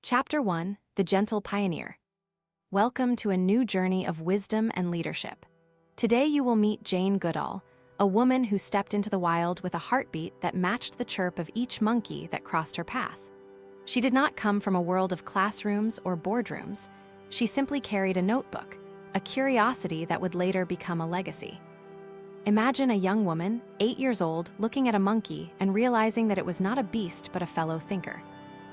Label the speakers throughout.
Speaker 1: Chapter 1: The Gentle Pioneer. Welcome to a new journey of wisdom and leadership. Today you will meet Jane Goodall, a woman who stepped into the wild with a heartbeat that matched the chirp of each monkey that crossed her path. She did not come from a world of classrooms or boardrooms. She simply carried a notebook, a curiosity that would later become a legacy. Imagine a young woman, 8 years old, looking at a monkey and realizing that it was not a beast but a fellow thinker.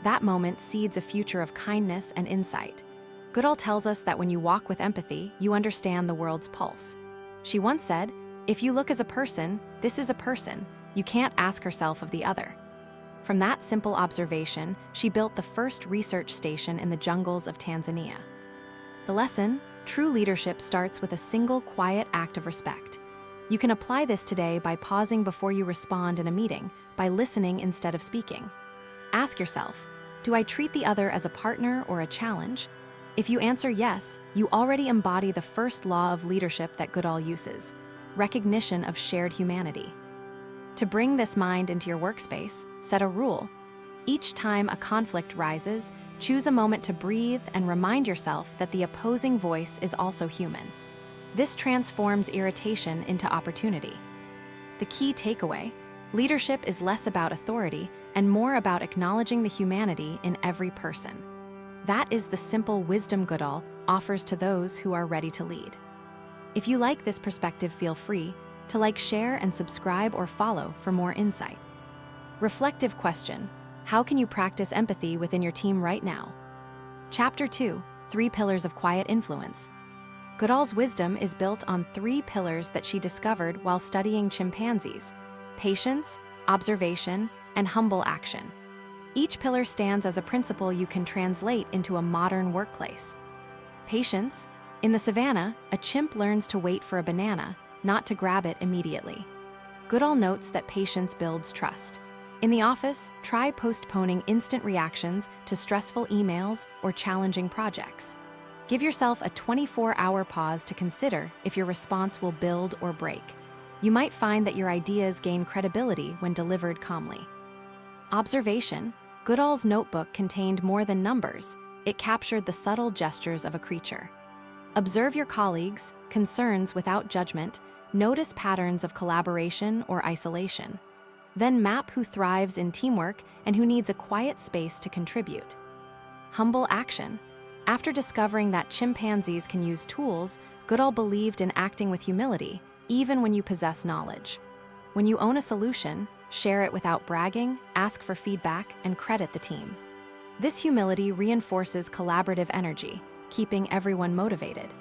Speaker 1: That moment seeds a future of kindness and insight. Goodall tells us that when you walk with empathy, you understand the world's pulse. She once said, "If you look as a person, this is a person. You can't ask herself of the other." From that simple observation, she built the first research station in the jungles of Tanzania. The lesson: true leadership starts with a single quiet act of respect. You can apply this today by pausing before you respond in a meeting, by listening instead of speaking. Ask yourself, do I treat the other as a partner or a challenge? If you answer yes, you already embody the first law of leadership that Goodall uses: recognition of shared humanity. To bring this mind into your workspace, set a rule. Each time a conflict rises, choose a moment to breathe and remind yourself that the opposing voice is also human. This transforms irritation into opportunity. The key takeaway: leadership is less about authority and more about acknowledging the humanity in every person. That is the simple wisdom Goodall offers to those who are ready to lead. If you like this perspective, feel free to like, share, and subscribe or follow for more insight. Reflective question: how can you practice empathy within your team right now? Chapter 2: 3 Pillars of Quiet Influence. Goodall's wisdom is built on 3 pillars that she discovered while studying chimpanzees: patience, observation, and humble action. Each pillar stands as a principle you can translate into a modern workplace. Patience: in the savannah, a chimp learns to wait for a banana, not to grab it immediately. Goodall notes that patience builds trust. In the office, try postponing instant reactions to stressful emails or challenging projects. Give yourself a 24-hour pause to consider if your response will build or break. You might find that your ideas gain credibility when delivered calmly. Observation: Goodall's notebook contained more than numbers. It captured the subtle gestures of a creature. Observe your colleagues' concerns without judgment. Notice patterns of collaboration or isolation. Then map who thrives in teamwork and who needs a quiet space to contribute. Humble action: after discovering that chimpanzees can use tools, Goodall believed in acting with humility, even when you possess knowledge. When you own a solution, share it without bragging, ask for feedback, and credit the team. This humility reinforces collaborative energy, keeping everyone motivated.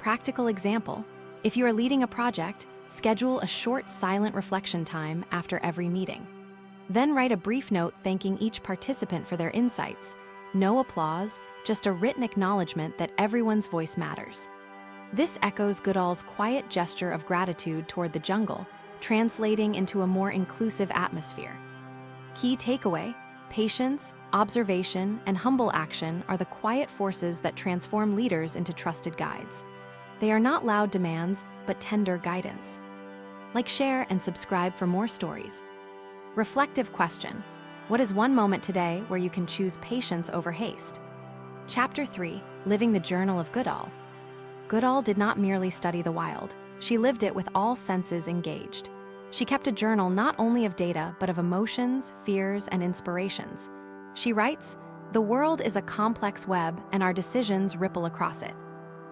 Speaker 1: Practical example: if you are leading a project, schedule a short silent reflection time after every meeting. Then write a brief note thanking each participant for their insights. No applause, just a written acknowledgement that everyone's voice matters. This echoes Goodall's quiet gesture of gratitude toward the jungle, translating into a more inclusive atmosphere. Key takeaway: patience, observation, and humble action are the quiet forces that transform leaders into trusted guides. They are not loud demands, but tender guidance. Like, share, and subscribe for more stories. Reflective question: what is one moment today where you can choose patience over haste? Chapter 3: Living the Journal of Goodall. Goodall did not merely study the wild. She lived it with all senses engaged. She kept a journal not only of data, but of emotions, fears, and inspirations. She writes, "The world is a complex web, and our decisions ripple across it."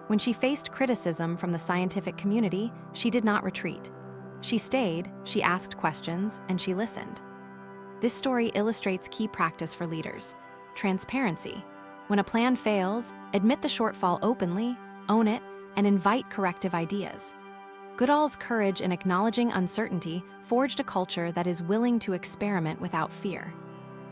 Speaker 1: When she faced criticism from the scientific community, she did not retreat. She stayed, she asked questions, and she listened. This story illustrates key practice for leaders: transparency. When a plan fails, admit the shortfall openly, own it, and invite corrective ideas. Goodall's courage in acknowledging uncertainty forged a culture that is willing to experiment without fear.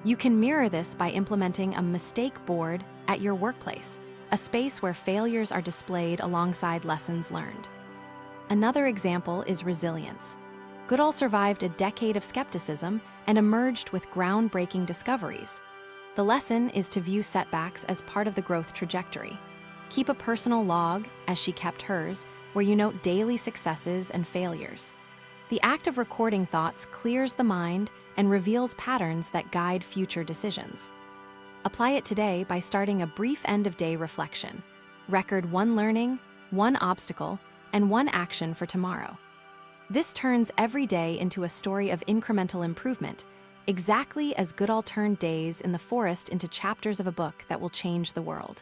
Speaker 1: You can mirror this by implementing a mistake board at your workplace, a space where failures are displayed alongside lessons learned. Another example is resilience. Goodall survived a decade of skepticism and emerged with groundbreaking discoveries. The lesson is to view setbacks as part of the growth trajectory. Keep a personal log, as she kept hers, where you note daily successes and failures. The act of recording thoughts clears the mind and reveals patterns that guide future decisions. Apply it today by starting a brief end-of-day reflection. Record one learning, one obstacle, and one action for tomorrow. This turns every day into a story of incremental improvement, exactly as Goodall turned days in the forest into chapters of a book that will change the world.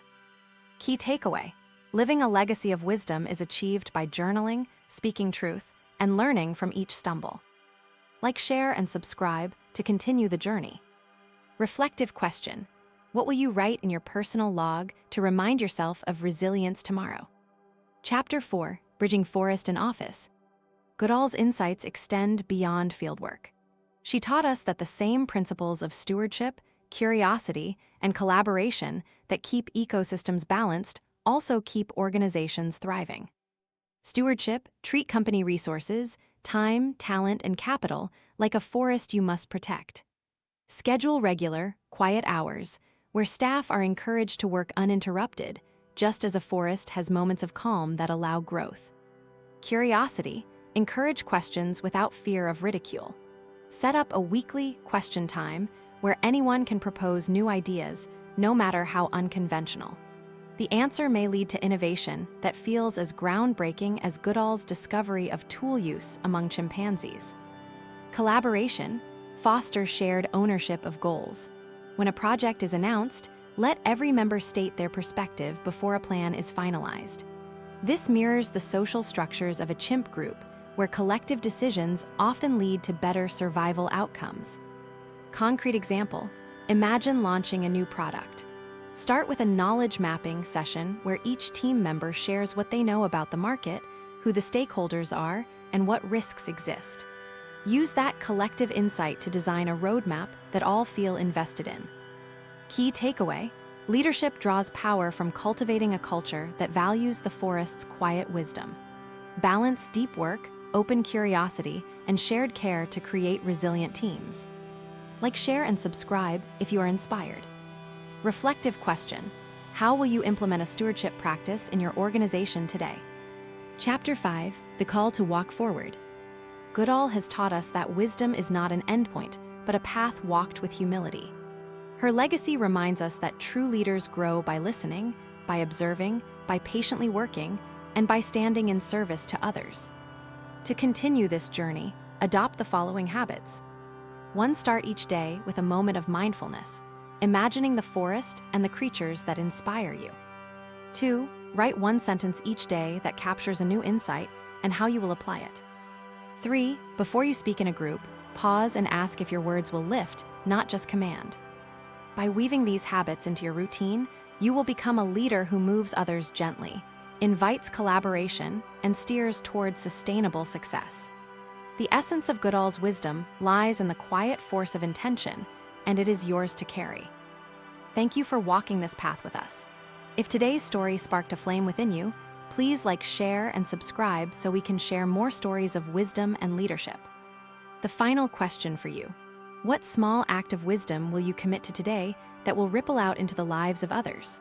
Speaker 1: Key takeaway: living a legacy of wisdom is achieved by journaling, speaking truth, and learning from each stumble. Like, share, and subscribe to continue the journey. Reflective question: what will you write in your personal log to remind yourself of resilience tomorrow? Chapter 4: Bridging Forest and Office. Goodall's insights extend beyond fieldwork. She taught us that the same principles of stewardship, curiosity, and collaboration that keep ecosystems balanced also keep organizations thriving. Stewardship: treat company resources, time, talent, and capital like a forest you must protect. Schedule regular, quiet hours, where staff are encouraged to work uninterrupted, just as a forest has moments of calm that allow growth. Curiosity: encourage questions without fear of ridicule. Set up a weekly question time where anyone can propose new ideas, no matter how unconventional. The answer may lead to innovation that feels as groundbreaking as Goodall's discovery of tool use among chimpanzees. Collaboration: foster shared ownership of goals. When a project is announced, let every member state their perspective before a plan is finalized. This mirrors the social structures of a chimp group, where collective decisions often lead to better survival outcomes. Concrete example: imagine launching a new product. Start with a knowledge mapping session where each team member shares what they know about the market, who the stakeholders are, and what risks exist. Use that collective insight to design a roadmap that all feel invested in. Key takeaway: leadership draws power from cultivating a culture that values the forest's quiet wisdom. Balance deep work, open curiosity, and shared care to create resilient teams. Like, share, and subscribe if you are inspired. Reflective question: how will you implement a stewardship practice in your organization today? Chapter 5: The Call to Walk Forward. Goodall has taught us that wisdom is not an endpoint, but a path walked with humility. Her legacy reminds us that true leaders grow by listening, by observing, by patiently working, and by standing in service to others. To continue this journey, adopt the following habits. 1. Start each day with a moment of mindfulness, imagining the forest and the creatures that inspire you. 2. Write one sentence each day that captures a new insight and how you will apply it. 3. Before you speak in a group, pause and ask if your words will lift, not just command. By weaving these habits into your routine, you will become a leader who moves others gently, invites collaboration, and steers towards sustainable success. The essence of Goodall's wisdom lies in the quiet force of intention, and it is yours to carry. Thank you for walking this path with us. If today's story sparked a flame within you, please like, share, and subscribe so we can share more stories of wisdom and leadership. The final question for you: what small act of wisdom will you commit to today that will ripple out into the lives of others?